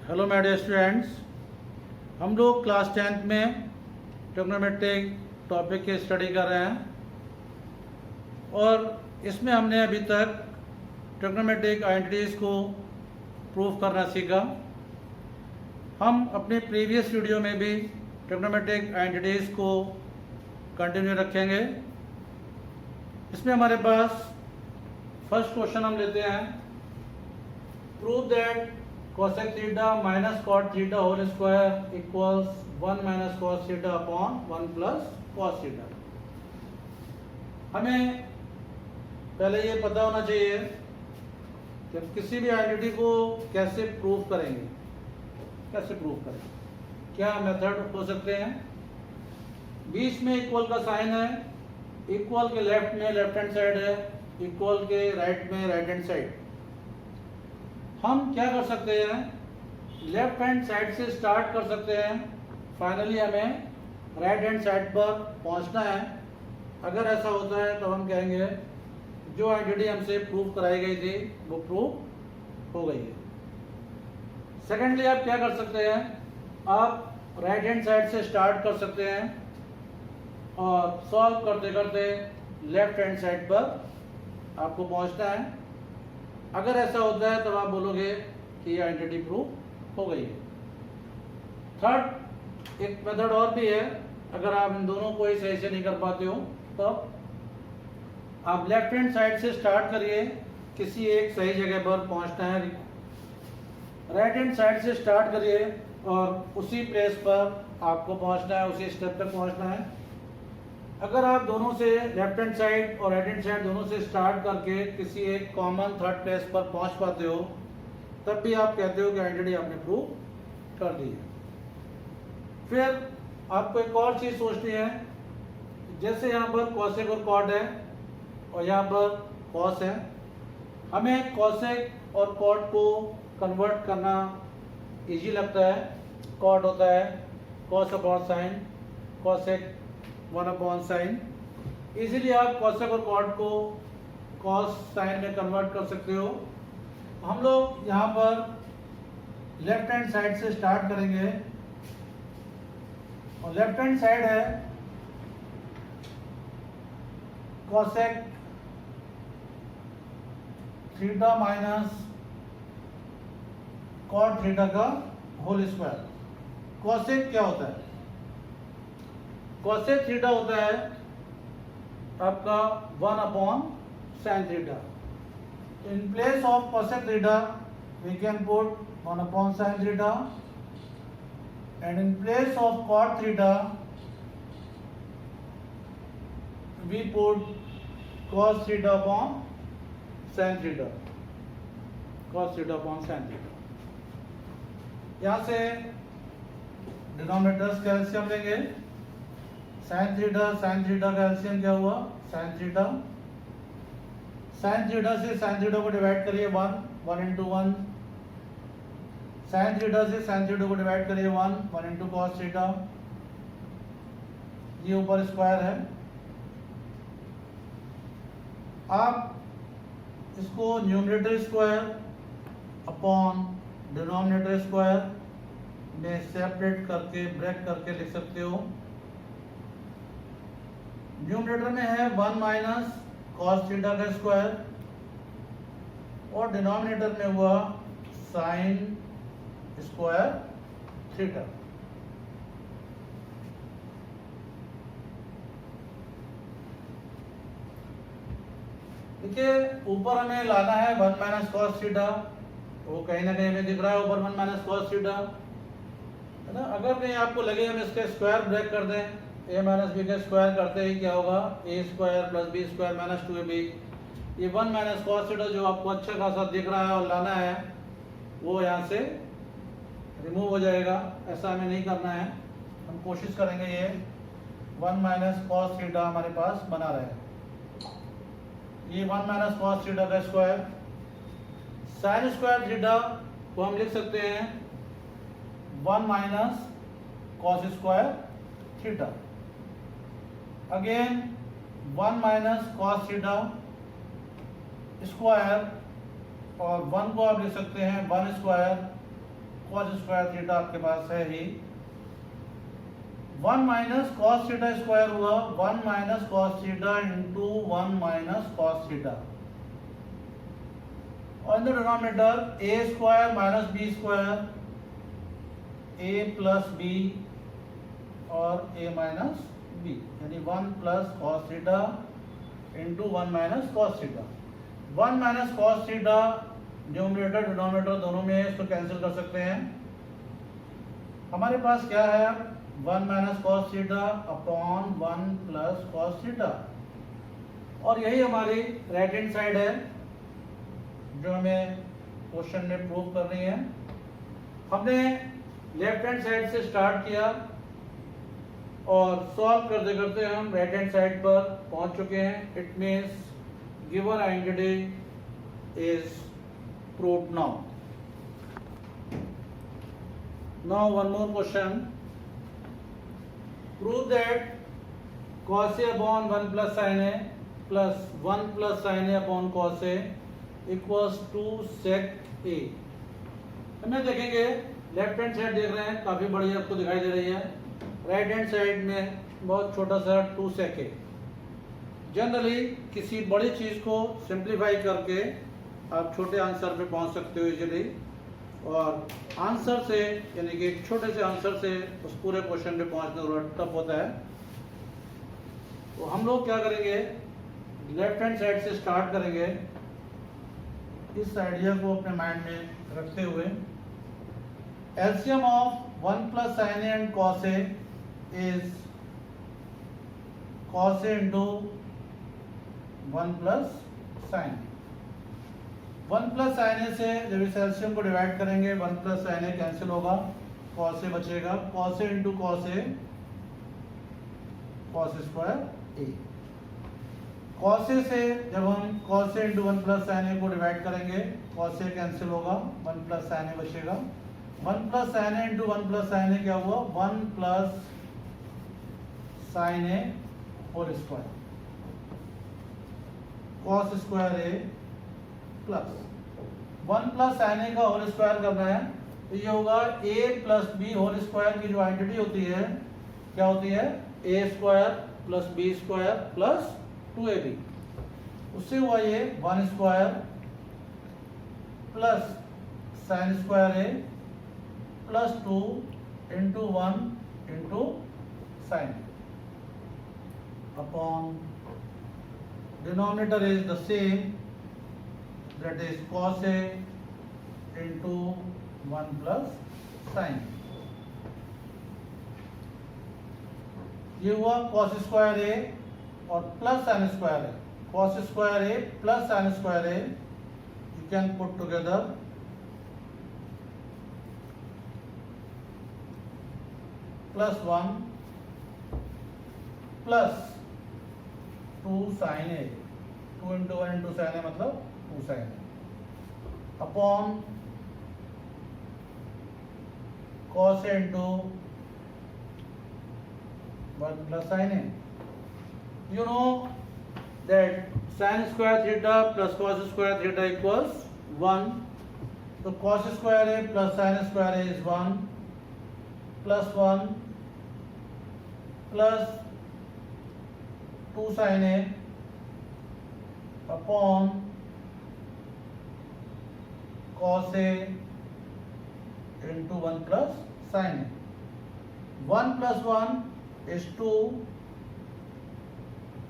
Hello my dear students, हम लोग class 10th में ट्रिग्नोमेट्रिक टॉपिक की स्टडी कर रहे हैं और इसमें हमने अभी तक ट्रिग्नोमेट्रिक आइडेंटिटीज़ को प्रूव करना सीखा। हम अपने प्रीवियस वीडियो में भी ट्रिग्नोमेट्रिक आइडेंटिटीज़ को कंटिन्यू रखेंगे। इसमें हमारे पास फर्स्ट क्वेश्चन हम लेते हैं, prove that cosec theta minus cot theta whole square equals 1 minus cos theta upon 1 plus cos theta. हमें पहले ये पता होना चाहिए कि किसी भी आइडेंटिटी को कैसे प्रूव करेंगे, क्या मेथड हो सकते हैं। बीच में इक्वल का साइन है, इक्वल के लेफ्ट में लेफ्ट हैंड साइड है, इक्वल के राइट में राइट हैंड साइड। हम क्या कर सकते हैं, लेफ्ट हैंड साइड से स्टार्ट कर सकते हैं, फाइनली हमें राइट हैंड साइड पर पहुंचना है। अगर ऐसा होता है तो हम कहेंगे जो आइडेंटिटी हमसे प्रूव कराई गई थी वो प्रूव हो गई है। सेकेंडली आप क्या कर सकते हैं, आप राइट हैंड साइड से स्टार्ट कर सकते हैं और सॉल्व करते करते लेफ्ट हैंड साइड पर आपको पहुंचना है। अगर ऐसा होता है तो आप बोलोगे कि ये आइडेंटिटी प्रूव हो गई है। थर्ड एक मेथड और भी है, अगर आप इन दोनों को ही सही से नहीं कर पाते हो तो आप लेफ्ट हैंड साइड से स्टार्ट करिए, किसी एक सही जगह पर पहुंचना है। राइट हैंड साइड से स्टार्ट करिए और उसी प्लेस पर आपको पहुंचना है, उसी स्टेप तक पहुंचना है। अगर आप दोनों से लेफ्ट हैंड साइड और राइट हैंड साइड दोनों से स्टार्ट करके किसी एक कॉमन थर्ड प्लेस पर पहुंच पाते हो तब भी आप कहते हो कि आइडेंटिटी आपने प्रूव कर दी है। फिर आपको एक और चीज़ सोचनी है, जैसे यहाँ पर कॉसेक और कॉट है और यहाँ पर कॉस है, हमें कॉसेक और कॉट को कन्वर्ट करना इजी लगता है। कॉट होता है cos upon sine, cosec 1 upon sine. Easily आप कॉसेक और कॉट को कॉस साइन में कन्वर्ट कर सकते हो। हम लोग यहाँ पर लेफ्ट हैंड साइड से स्टार्ट करेंगे और लेफ्ट हैंड साइड है cosec theta minus cot theta का होल स्क्वायर। कॉसेक क्या होता है, कॉसेक थीटा होता है आपका 1 upon sine theta. In place of cosec theta we can put 1 upon sine theta and in place of cot theta we put cos theta upon sine theta, cos theta upon sine theta. यहां से denominators का LCM लेंगे। Sine theta का LCM क्या हुआ, sine theta. Sine theta से sine theta को divide करिए 1 इंटू 1। साइन थीटा से साइन थीटा को डिवाइड करिए 1 इंटू कॉस थीटा। ये ऊपर स्क्वायर है। आप इसको numerator square upon denominator square में सेपरेट करके ब्रेक करके लिख सकते हो। न्यूमरेटर में है 1 माइनस कॉस थीटा का स्क्वायर और डिनोमिनेटर में हुआ साइन स्क्वायर थीटा। देखिए ऊपर हमें लाना है 1 माइनस कॉस थीटा, वो कहीं ना कहीं हमें दिख रहा है ऊपर 1 माइनस कॉस थीटा, है ना। अगर नहीं आपको लगे हम इसके स्क्वायर ब्रेक कर दें, a माइनस बी का स्क्वायर करते ही क्या होगा, a square plus B square minus 2ab। ये 1 माइनस कॉस थीटा जो आपको अच्छा खासा दिख रहा है और लाना है वो यहाँ से रिमूव हो जाएगा। ऐसा हमें नहीं करना है, हम कोशिश करेंगे ये 1 माइनस कॉस थीटा हमारे पास बना रहे। ये 1 माइनस कॉस थीटा का स्क्वायर। साइन स्क्वायर थीटा को हम लिख सकते हैं 1 minus cos square theta. Again 1 minus cos theta square और 1 को आप लिख सकते हैं 1 स्क्वायर कॉस स्क्वायर थीटा आपके पास है ही। 1 माइनस कॉस थीटा स्क्वायर हुआ 1 minus cos theta into 1 minus cos theta, और in the denominator A square minus B square, A plus B और ए माइनस बी, यानी 1 plus cos theta into 1 minus cos theta. 1 minus cos theta numerator denominator दोनों में इसको cancel कर सकते हैं। हमारे पास क्या है 1 minus cos theta upon 1 plus cos theta, और यही हमारी राइट हैंड साइड है जो हमें क्वेश्चन में प्रूव करनी है। हमने लेफ्ट हैंड साइड से स्टार्ट किया और सॉल्व करते करते हम राइट हैंड साइड पर पहुंच चुके हैं। It means given identity is proved now. Now one more question, prove that cos A upon 1 plus sin A plus 1 plus sin A upon cos A equals to sec A। हमें देखेंगे left hand side देख रहे हैं काफी बड़ी आपको दिखाई दे रही है, राइट हैंड साइड में बहुत छोटा सा 2 sec A। जनरली किसी बड़ी चीज को सिंप्लीफाई करके आप छोटे आंसर पे पहुंच सकते हो इजीली, और आंसर से यानी कि छोटे से आंसर से उस पूरे क्वेश्चन पे पहुंचना थोड़ा टफ होता है। तो हम लोग क्या करेंगे, लेफ्ट हैंड साइड से स्टार्ट करेंगे, इस आइडिया को अपने माइंड में रखते हुए। LCM of 1 plus sign A and cos A is cos A into 1 plus sin A। 1 plus sin A से जब इस एलसीएम को डिवाइड करेंगे 1 plus sin A कैंसिल होगा, cos A बचेगा, cos A into cos A cos square A। cos A से जब हम cos A into 1 plus sin A को डिवाइड करेंगे cos A कैंसिल होगा, 1 plus sin A बचेगा। 1 plus sin A into 1 plus sin A क्या हुआ 1 plus sin A whole square, cos square A plus 1 plus sin A का whole square करना है तो ये होगा A plus B whole square की जो आइडेंटिटी होती है क्या होती है A square plus B square plus 2AB, उससे हुआ ये 1 square plus sin square A plus 2 into 1 into sin upon denominator is the same, that is cos A into 1 plus sin। ये हुआ cos स्क्वायर A और plus sin square A, cos square A plus sin square A, you can put together plus 1 plus 2 sin A, 2 into 1 into sin A मतलब 2 sin A upon cos A into 1 plus sin A। You know that sin square theta plus cos square theta equals 1, तो cos square A plus sin square A is 1 plus 1 plus 2 sin A upon cos A into 1 plus sin A। 1 plus 1 is 2,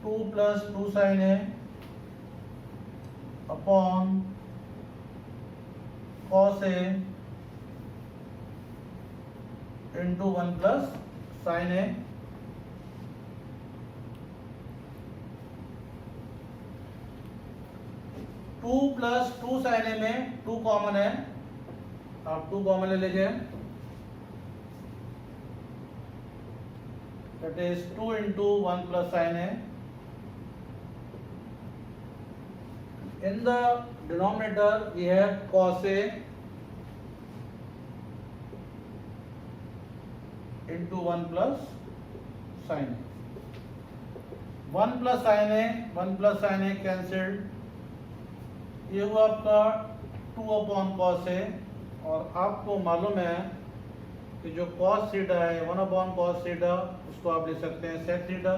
2 plus 2 sin A upon cos A into 1 plus sin A। 2 plus 2 sin A में 2 common है, आप 2 common ले लीजिए, that is 2 into 1 plus sin A। In the denominator we have cos A into 1 plus sin A। 1 plus sin A 1 plus sin A cancelled, ये हुआ आपका 2 upon cos A और आपको मालूम है कि जो cos थीटा है 1/cos थीटा उसको आप लिख सकते हैं sec थीटा।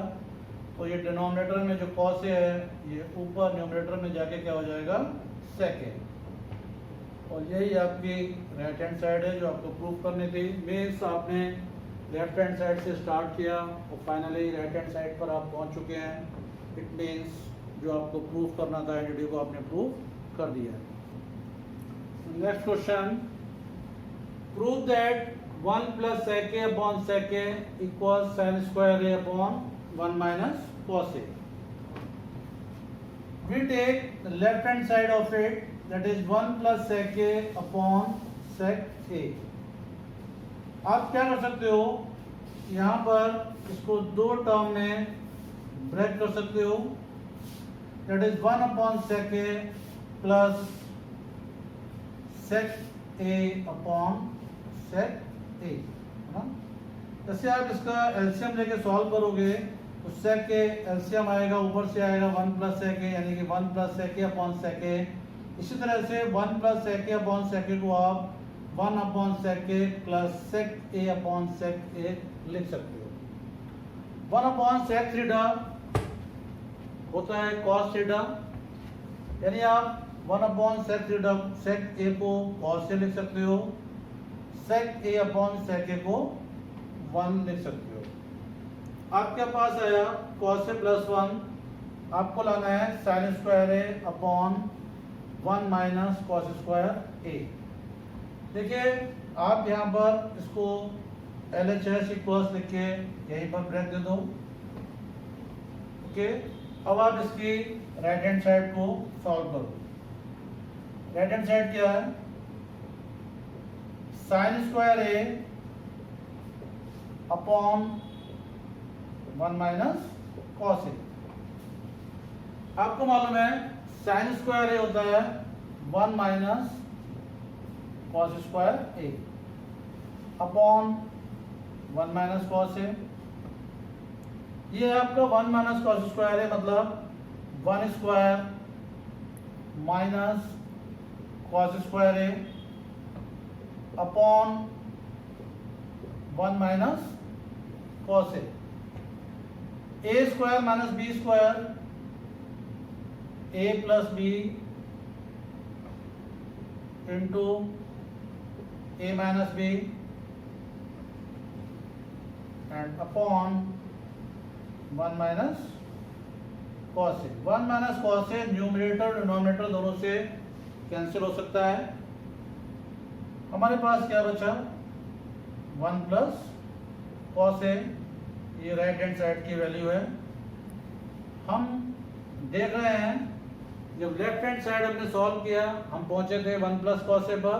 तो ये डिनोमिनेटर में जो cos है ये ऊपर न्यूमरेटर में जाके क्या हो जाएगा sec है। और यही आपकी राइट हैंड साइड है जो आपको प्रूव करनी थी। मीन्स आपने लेफ्ट हैंड साइड से स्टार्ट किया और फाइनली राइट हैंड साइड पर आप पहुंच चुके हैं। इट मीन्स जो आपको प्रूव करना था आइडेंटिटी को आपने प्रूव कर दिया। Next question, prove that 1 + sec a upon sec a equals sin square a upon 1 minus cos a. We take the left hand side of it, that is 1 + sec a upon sec a. आप क्या कर सकते हो, यहाँ पर इसको दो term में ब्रेक कर सकते हो, that is 1/sec a plus sec a upon sec a, है ना। जैसे आप इसका एलसीएम लेके सॉल्व करोगे तो sec a एलसीएम आएगा, ऊपर से आएगा 1 + sec a यानी कि 1 + sec a upon sec a। इसी तरह से 1 + sec a upon sec a को आप 1/sec a plus sec a upon sec a लिख सकते हो। 1/sec थीटा होता है cos थीटा, यानी आप 1/sec थीटा sec a को cos से लिख सकते हो, sec a upon sec a को 1 लिख सकते हो। आपके पास आया cos a + 1, आपको लाना है sin square a upon 1 minus cos square a। देखिए आप यहाँ पर इसको LHS इक्वल्स लिख के यहीं पर ब्रेक दे दो। ओके, अब आप इसकी राइट हैंड साइड को सॉल्व करो। राइट हैंड साइड क्या है, sin square a upon 1 minus cos a। आपको मालूम है sin square a होता है 1 minus cos square a upon 1 minus cos a। ये आपका 1 minus cos square a मतलब 1 square minus cos square a upon 1 minus cos a। a square minus b square, a plus b into a minus b and upon 1 minus cos a। 1 minus cos a numerator denominator दोनों से cancel हो सकता है। हमारे पास क्या बचा 1 plus cos a, ये right hand side की वैल्यू है। हम देख रहे हैं जब लेफ्ट हैंड साइड हमने सॉल्व किया हम पहुंचे थे 1 + cos a पर,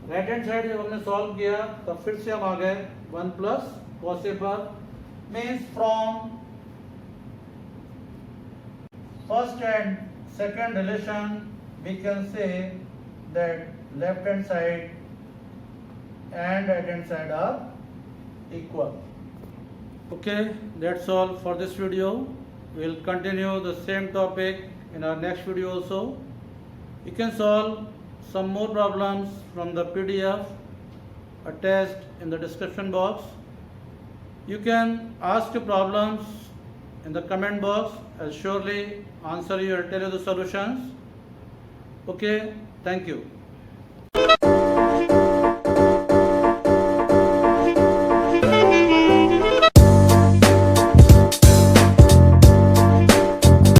राइट हैंड साइड जब हमने सॉल्व किया तब फिर से हम आ गए 1 + cos a पर। Means from first and second relation we can say that left hand side and right hand side are equal. Okay, that's all for this video. We'll continue the same topic in our next video also. You can solve some more problems from the PDF attached in the description box. You can ask your problems in the comment box. I'll surely answer you and tell you the solutions. Okay, thank you.